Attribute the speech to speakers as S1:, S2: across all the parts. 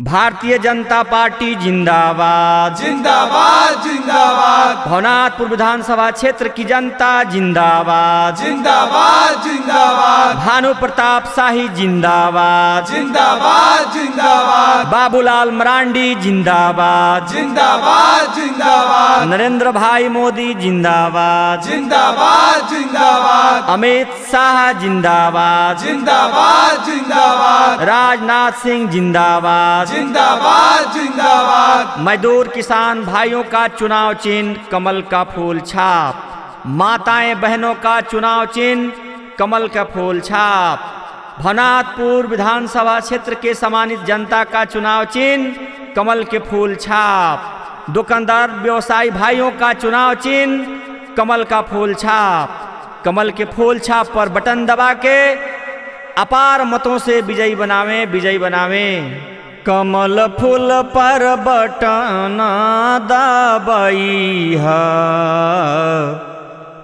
S1: Bharatiya Janata party जिंदाबाद
S2: जिंदाबाद जिंदाबाद।
S1: भवनाथपुर विधानसभा क्षेत्र की जनता जिंदाबाद
S2: जिंदाबाद जिंदाबाद।
S1: भानु प्रताप शाही जिंदाबाद
S2: जिंदाबाद जिंदाबाद।
S1: बाबूलाल मरांडी जिंदाबाद
S2: जिंदाबाद जिंदाबाद।
S1: नरेंद्र भाई मोदी जिंदाबाद
S2: जिंदाबाद जिंदाबाद।
S1: अमित शाह जिंदाबाद
S2: जिंदाबाद जिंदाबाद।
S1: राजनाथ सिंह जिंदाबाद
S2: जिंदाबाद जिंदाबाद।
S1: मजदूर किसान भाइयों का चुनाव चिन्ह कमल का फूल छाप, माताएं बहनों का चुनाव चिन्ह कमल का फूल छाप, भवनाथपुर विधानसभा क्षेत्र के सम्मानित जनता का चुनाव चिन्ह कमल के फूल छाप, दुकानदार व्यवसायी भाइयों का चुनाव चिन्ह कमल का फूल छाप। कमल के फूल छाप पर बटन दबा के अपार मतों से विजयी बनावें। कमल फूल पर बटन दबाई है,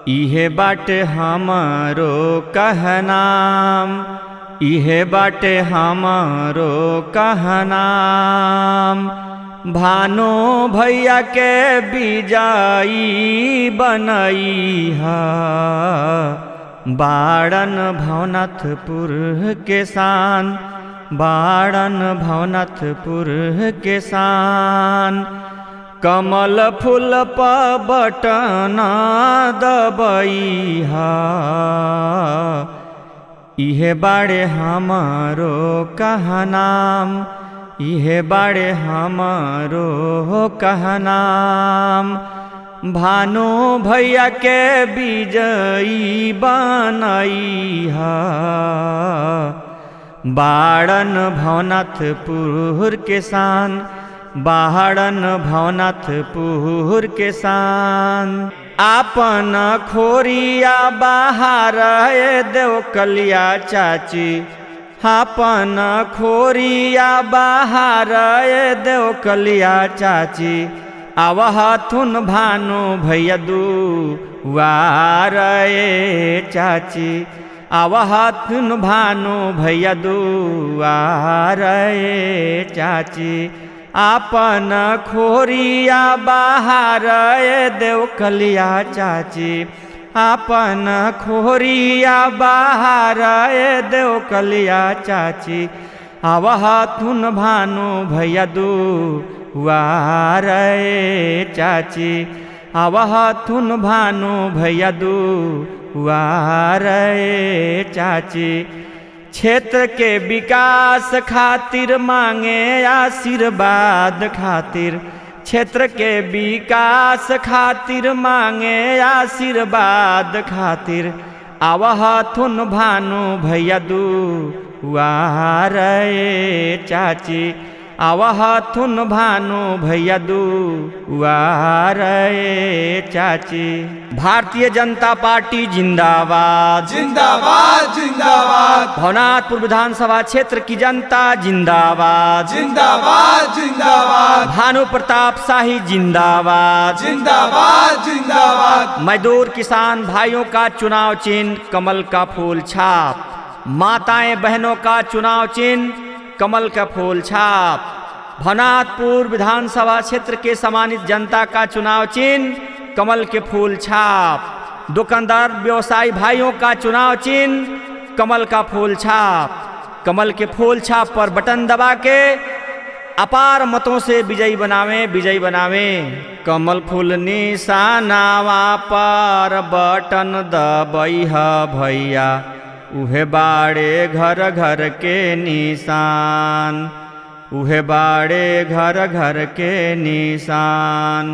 S1: इहे बाटे हमारो कहनाम, इहे बाटे हमारो कहनाम। भानु भैया के विजयी बनई है, बाड़न भवनाथपुर के शान, बाड़न भवनाथपुर के शान। कमल फूल पर बटन दबई है, इहे बाड़े हमारो कहनाम, इहे बाड़े हमारो कहनाम। भानु भैया के विजयी बनई है, बाड़न भवनाथपुर के शान, बाड़न भवनाथपुर के शान। आपन खोरिया बाहर देवकलिया चाची, आपन खोरिया बाहर देवकलिया चाची। आवहथुन भानु भैया दुआर चाची, आवहथुन भानु भैया दुआर चाची। आपन खोरिया बाहर देवकलिया चाची, आपन खोरिया बाहर देवकलिया चाची। आवहथुन भानु भैया दुआर चाची, आवहथुन भानु भैया दुआर चाची। क्षेत्र के विकास खातिर मांगे आशीर्वाद खातिर, क्षेत्र के विकास खातिर मांगे आशीर्वाद खातिर। आवहथुन भानु भैया दुआर चाची, आवहथुन भानु भैया दुआर चाची। भारतीय जनता पार्टी जिंदाबाद
S2: जिंदाबाद जिंदाबाद।
S1: भवनाथपुर विधानसभा क्षेत्र की जनता जिंदाबाद
S2: जिंदाबाद जिंदाबाद।
S1: भानु प्रताप शाही जिंदाबाद
S2: जिंदाबाद जिंदाबाद।
S1: मजदूर किसान भाइयों का चुनाव चिन्ह कमल का फूल छाप, माताएं बहनों का चुनाव चिन्ह कमल का फूल छाप। भवनाथपुर विधानसभा क्षेत्र के सम्मानित जनता का चुनाव चिन्ह कमल के फूल छाप, दुकानदार व्यवसायी भाइयों का चुनाव चिन्ह कमल का फूल छाप। कमल के फूल छाप पर बटन दबा के अपार मतों से विजयी बनावें। कमल फूल निशानावा पर बटन दबई है भैया, उहे बाड़े घर घर के निशान, उहे बाड़े घर घर के निशान।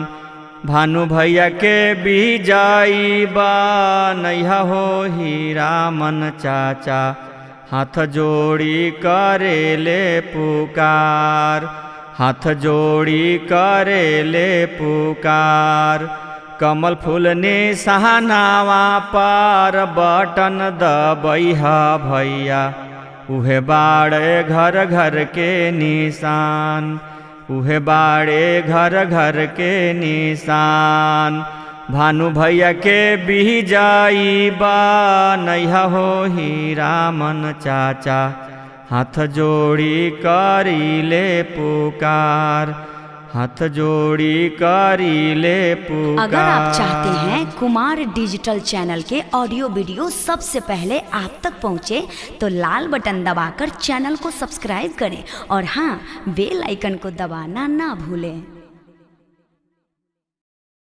S1: भानु भैया के विजयी बनैहा हो हीरा मन चाचा, हाथ जोड़ी करेले पुकार, हाथ जोड़ी करेले पुकार। कमल फूल निशानावा पर बटन दबई है भैया, उहे बाड़े घर घर के निशान, उहे बाड़े घर घर के निशान। भानु भैया के विजयी बनैहा हो हीरा मन चाचा, हाथ जोड़ी करीले पुकार, हाथ जोड़ी करीले पुकार।
S3: अगर आप चाहते हैं कुमार डिजिटल चैनल के ऑडियो वीडियो सबसे पहले आप तक पहुंचे तो लाल बटन दबाकर चैनल को सब्सक्राइब करें और हाँ, बेल आइकन को दबाना ना भूलें।